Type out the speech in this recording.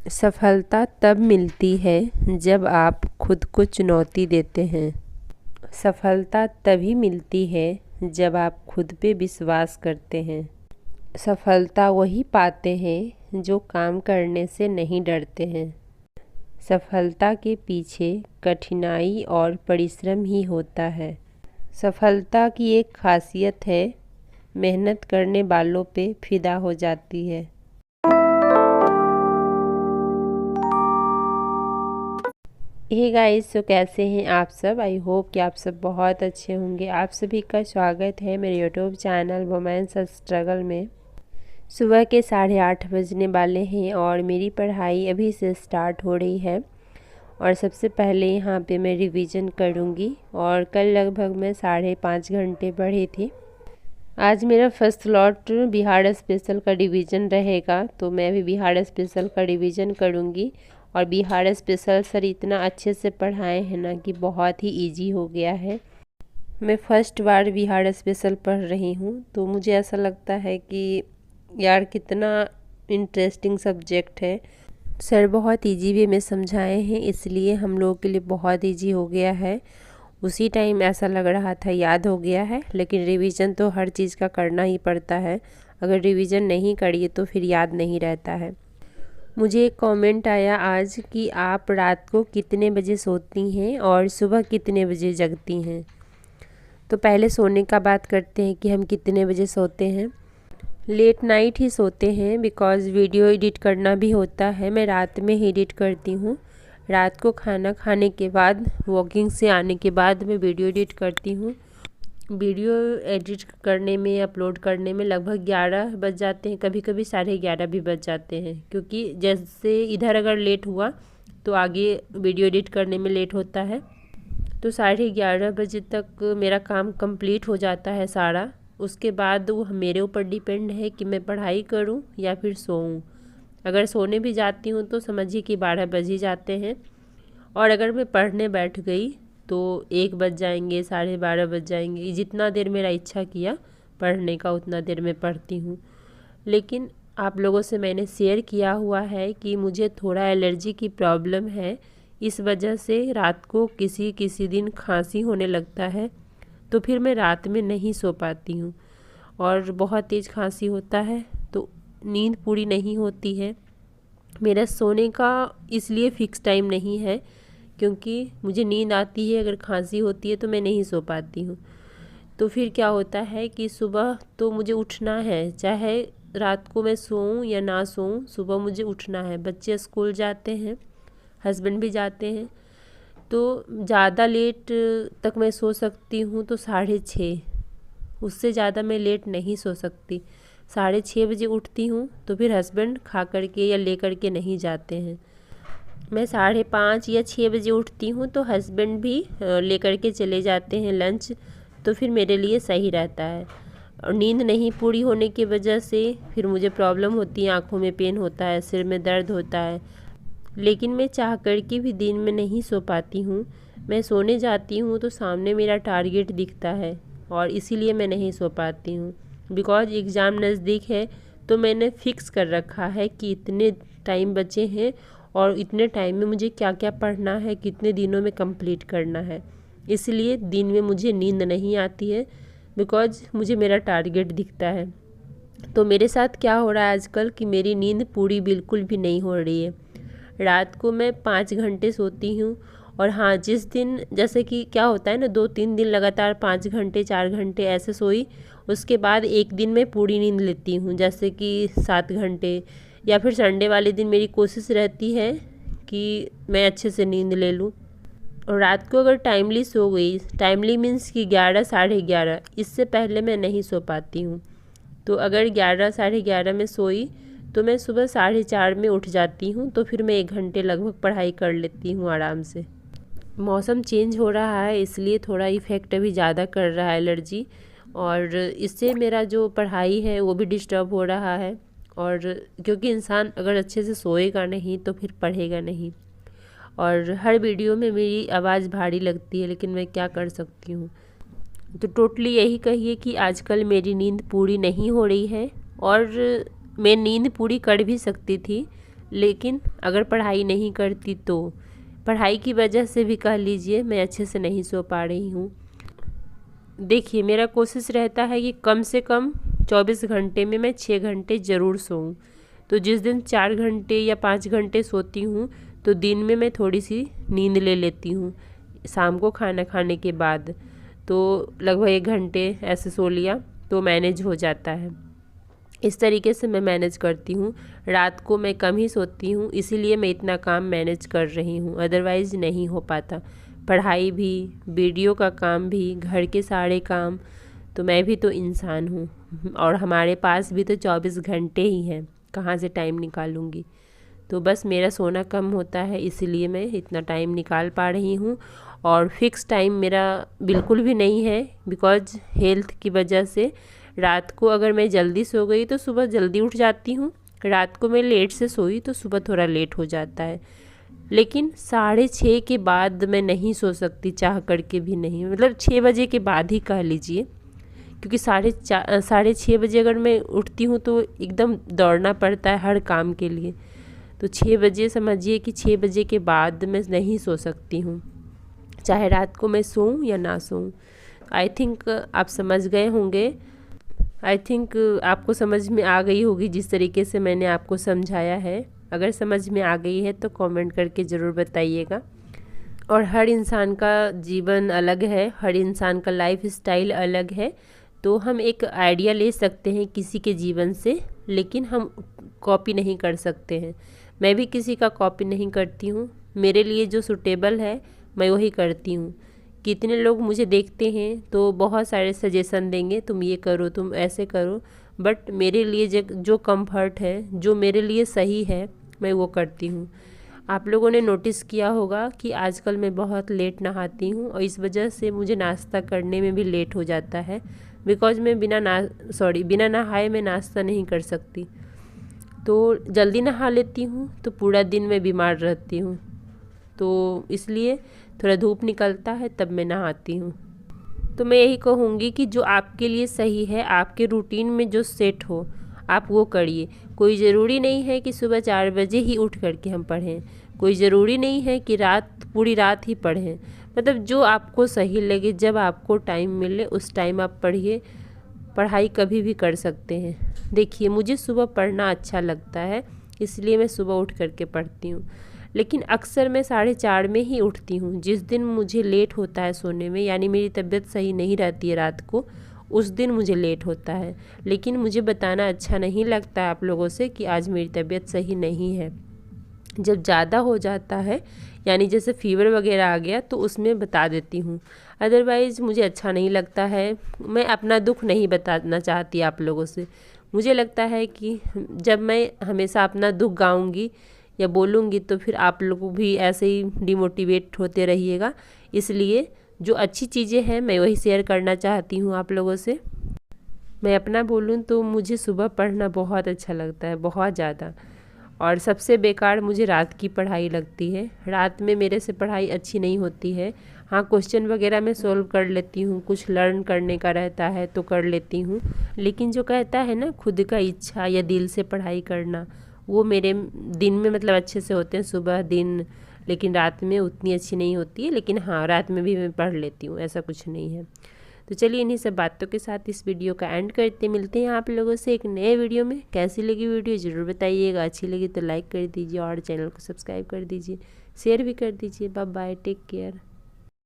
सफलता तब मिलती है जब आप खुद को चुनौती देते हैं। सफलता तभी मिलती है जब आप खुद पे विश्वास करते हैं। सफलता वही पाते हैं जो काम करने से नहीं डरते हैं। सफलता के पीछे कठिनाई और परिश्रम ही होता है। सफलता की एक खासियत है, मेहनत करने वालों पे फिदा हो जाती है। हे गाइस, तो कैसे हैं आप सब। आई होप कि आप सब बहुत अच्छे होंगे। आप सभी का स्वागत है मेरे यूट्यूब चैनल वुमेन्स स्ट्रगल में। सुबह के 8:30 बजने वाले हैं और मेरी पढ़ाई अभी से स्टार्ट हो रही है। और सबसे पहले यहाँ पे मैं रिवीजन करूँगी और कल लगभग मैं 5.5 घंटे पढ़ी थी। आज मेरा फर्स्ट लॉट बिहार स्पेशल का रिवीजन रहेगा, तो मैं भी बिहार स्पेशल का रिवीजन करूँगी। और बिहार स्पेशल सर इतना अच्छे से पढ़ाए हैं ना कि बहुत ही इजी हो गया है। मैं फर्स्ट बार बिहार स्पेशल पढ़ रही हूँ, तो मुझे ऐसा लगता है कि यार कितना इंटरेस्टिंग सब्जेक्ट है। सर बहुत इजी वे में समझाए हैं, इसलिए हम लोगों के लिए बहुत इजी हो गया है। उसी टाइम ऐसा लग रहा था याद हो गया है, लेकिन रिवीजन तो हर चीज़ का करना ही पड़ता है। अगर रिवीजन नहीं करिए तो फिर याद नहीं रहता है। मुझे एक कमेंट आया आज कि आप रात को कितने बजे सोती हैं और सुबह कितने बजे जगती हैं। तो पहले सोने का बात करते हैं कि हम कितने बजे सोते हैं। लेट नाइट ही सोते हैं, बिकॉज़ वीडियो एडिट करना भी होता है। मैं रात में ही एडिट करती हूँ। रात को खाना खाने के बाद, वॉकिंग से आने के बाद मैं वीडियो एडिट करती हूँ। वीडियो एडिट करने में, अपलोड करने में लगभग 11 बज जाते हैं, कभी कभी 11:30 भी बज जाते हैं। क्योंकि जैसे इधर अगर लेट हुआ तो आगे वीडियो एडिट करने में लेट होता है। तो 11:30 बजे तक मेरा काम कंप्लीट हो जाता है सारा। उसके बाद वो मेरे ऊपर डिपेंड है कि मैं पढ़ाई करूं या फिर सोऊं। अगर सोने भी जाती हूं तो समझिए कि 12 बज ही जाते हैं। और अगर मैं पढ़ने बैठ गई तो 1 बज जाएंगे, 12:30 बज जाएंगे। जितना देर मेरा इच्छा किया पढ़ने का उतना देर मैं पढ़ती हूँ। लेकिन आप लोगों से मैंने शेयर किया हुआ है कि मुझे थोड़ा एलर्जी की प्रॉब्लम है। इस वजह से रात को किसी किसी दिन खांसी होने लगता है, तो फिर मैं रात में नहीं सो पाती हूँ। और बहुत तेज़ खांसी होता है तो नींद पूरी नहीं होती है। मेरा सोने का इसलिए फ़िक्स टाइम नहीं है, क्योंकि मुझे नींद आती है, अगर खांसी होती है तो मैं नहीं सो पाती हूँ। तो फिर क्या होता है कि सुबह तो मुझे उठना है, चाहे रात को मैं सोऊं या ना सोऊं, सुबह मुझे उठना है। बच्चे स्कूल जाते हैं, हस्बैंड भी जाते हैं, तो ज़्यादा लेट तक मैं सो सकती हूँ तो 6:30। उससे ज़्यादा मैं लेट नहीं सो सकती। 6:30 बजे उठती हूँ तो फिर हस्बैंड खा करके या ले करके नहीं जाते हैं। मैं 5:30 या 6 बजे उठती हूँ तो हस्बैंड भी ले करके चले जाते हैं लंच, तो फिर मेरे लिए सही रहता है। और नींद नहीं पूरी होने की वजह से फिर मुझे प्रॉब्लम होती है, आँखों में पेन होता है, सिर में दर्द होता है। लेकिन मैं चाह करके भी दिन में नहीं सो पाती हूँ। मैं सोने जाती हूँ तो सामने मेरा टारगेट दिखता है और इसीलिए मैं नहीं सो पाती हूँ। बिकॉज़ एग्ज़ाम नज़दीक है, तो मैंने फ़िक्स कर रखा है कि इतने टाइम बचे हैं और इतने टाइम में मुझे क्या क्या पढ़ना है, कितने दिनों में कंप्लीट करना है। इसलिए दिन में मुझे नींद नहीं आती है, बिकॉज़ मुझे मेरा टारगेट दिखता है। तो मेरे साथ क्या हो रहा है आजकल कि मेरी नींद पूरी बिल्कुल भी नहीं हो रही है। रात को मैं 5 घंटे सोती हूँ। और हाँ, जिस दिन जैसे कि क्या होता है ना, 2-3 दिन लगातार 5 घंटे 4 घंटे ऐसे सोई, उसके बाद एक दिन मैं पूरी नींद लेती हूँ, जैसे कि 7 घंटे। या फिर संडे वाले दिन मेरी कोशिश रहती है कि मैं अच्छे से नींद ले लूँ। और रात को अगर टाइमली सो गई, टाइमली मीन्स कि 11 11:30, इससे पहले मैं नहीं सो पाती हूँ। तो अगर 11 11:30 में सोई तो मैं सुबह 4:30 में उठ जाती हूँ, तो फिर मैं 1 घंटे लगभग पढ़ाई कर लेती हूँ आराम से। मौसम चेंज हो रहा है, इसलिए थोड़ा इफ़ेक्ट अभी ज़्यादा कर रहा है एलर्जी, और इससे मेरा जो पढ़ाई है वो भी डिस्टर्ब हो रहा है। और क्योंकि इंसान अगर अच्छे से सोएगा नहीं तो फिर पढ़ेगा नहीं। और हर वीडियो में मेरी आवाज़ भारी लगती है, लेकिन मैं क्या कर सकती हूँ। तो टोटली यही कहिए कि आजकल मेरी नींद पूरी नहीं हो रही है। और मैं नींद पूरी कर भी सकती थी, लेकिन अगर पढ़ाई नहीं करती तो पढ़ाई की वजह से भी कह लीजिए मैं अच्छे से नहीं सो पा रही हूँ। देखिए, मेरा कोशिश रहता है कि कम से कम 24 घंटे में मैं 6 घंटे ज़रूर सोऊं। तो जिस दिन 4 घंटे या 5 घंटे सोती हूँ तो दिन में मैं थोड़ी सी नींद ले लेती हूँ। शाम को खाना खाने के बाद तो लगभग 1 घंटे ऐसे सो लिया तो मैनेज हो जाता है। इस तरीके से मैं मैनेज करती हूँ। रात को मैं कम ही सोती हूँ, इसीलिए मैं इतना काम मैनेज कर रही हूँ, अदरवाइज़ नहीं हो पाता। पढ़ाई भी, वीडियो का काम भी, घर के सारे काम, तो मैं भी तो इंसान हूँ और हमारे पास भी तो 24 घंटे ही हैं, कहाँ से टाइम निकालूँगी। तो बस मेरा सोना कम होता है, इसीलिए मैं इतना टाइम निकाल पा रही हूँ। और फिक्स टाइम मेरा बिल्कुल भी नहीं है, बिकॉज़ हेल्थ की वजह से रात को अगर मैं जल्दी सो गई तो सुबह जल्दी उठ जाती हूँ, रात को मैं लेट से सोई तो सुबह थोड़ा लेट हो जाता है। लेकिन 6:30 के बाद मैं नहीं सो सकती, चाह करके भी नहीं, मतलब 6 बजे के बाद ही कह लीजिए, क्योंकि 6:30 बजे अगर मैं उठती हूँ तो एकदम दौड़ना पड़ता है हर काम के लिए। तो 6 बजे समझिए कि 6 बजे के बाद मैं नहीं सो सकती हूँ, चाहे रात को मैं सोऊं या ना सोऊं। आई थिंक आप समझ गए होंगे, आई थिंक आपको समझ में आ गई होगी जिस तरीके से मैंने आपको समझाया है। अगर समझ में आ गई है तो कमेंट करके ज़रूर बताइएगा। और हर इंसान का जीवन अलग है, हर इंसान का लाइफ स्टाइल अलग है, तो हम एक आइडिया ले सकते हैं किसी के जीवन से, लेकिन हम कॉपी नहीं कर सकते हैं। मैं भी किसी का कॉपी नहीं करती हूँ, मेरे लिए जो सूटेबल है मैं वही करती हूँ। कितने लोग मुझे देखते हैं तो बहुत सारे सजेशन देंगे, तुम ये करो, तुम ऐसे करो, बट मेरे लिए जो कंफर्ट है, जो मेरे लिए सही है, मैं वो करती हूँ। आप लोगों ने नोटिस किया होगा कि आजकल मैं बहुत लेट नहाती हूँ और इस वजह से मुझे नाश्ता करने में भी लेट हो जाता है, बिकॉज़ मैं बिना नहाए मैं नाश्ता नहीं कर सकती। तो जल्दी नहा लेती हूँ तो पूरा दिन मैं बीमार रहती हूँ, तो इसलिए थोड़ा धूप निकलता है तब मैं नहाती हूँ। तो मैं यही कहूँगी कि जो आपके लिए सही है, आपके रूटीन में जो सेट हो आप वो करिए। कोई ज़रूरी नहीं है कि सुबह 4 बजे ही उठ करके हम पढ़ें, कोई ज़रूरी नहीं है कि पूरी रात ही पढ़ें, मतलब जो आपको सही लगे, जब आपको टाइम मिले उस टाइम आप पढ़िए। पढ़ाई कभी भी कर सकते हैं। देखिए, मुझे सुबह पढ़ना अच्छा लगता है, इसलिए मैं सुबह उठ करके पढ़ती हूँ, लेकिन अक्सर मैं 4:30 में ही उठती हूँ। जिस दिन मुझे लेट होता है सोने में, यानी मेरी तबीयत सही नहीं रहती है रात को, उस दिन मुझे लेट होता है। लेकिन मुझे बताना अच्छा नहीं लगता है आप लोगों से कि आज मेरी तबीयत सही नहीं है। जब ज़्यादा हो जाता है, यानी जैसे फीवर वगैरह आ गया, तो उसमें बता देती हूँ, अदरवाइज़ मुझे अच्छा नहीं लगता है। मैं अपना दुख नहीं बताना चाहती आप लोगों से। मुझे लगता है कि जब मैं हमेशा अपना दुख गाऊंगी या बोलूँगी तो फिर आप लोग भी ऐसे ही डिमोटिवेट होते रहिएगा। इसलिए जो अच्छी चीज़ें हैं मैं वही शेयर करना चाहती हूँ आप लोगों से। मैं अपना बोलूँ तो मुझे सुबह पढ़ना बहुत अच्छा लगता है, बहुत ज़्यादा। और सबसे बेकार मुझे रात की पढ़ाई लगती है। रात में मेरे से पढ़ाई अच्छी नहीं होती है। हाँ, क्वेश्चन वगैरह मैं सोल्व कर लेती हूँ, कुछ लर्न करने का रहता है तो कर लेती हूँ, लेकिन जो कहता है ना खुद का इच्छा या दिल से पढ़ाई करना, वो मेरे दिन में मतलब अच्छे से होते हैं, सुबह दिन, लेकिन रात में उतनी अच्छी नहीं होती है। लेकिन हाँ, रात में भी मैं पढ़ लेती हूँ, ऐसा कुछ नहीं है। तो चलिए, इन्हीं सब बातों के साथ इस वीडियो का एंड करते, मिलते हैं आप लोगों से एक नए वीडियो में। कैसी लगी वीडियो ज़रूर बताइएगा, अच्छी लगी तो लाइक कर दीजिए और चैनल को सब्सक्राइब कर दीजिए, शेयर भी कर दीजिए। Bye bye, take care.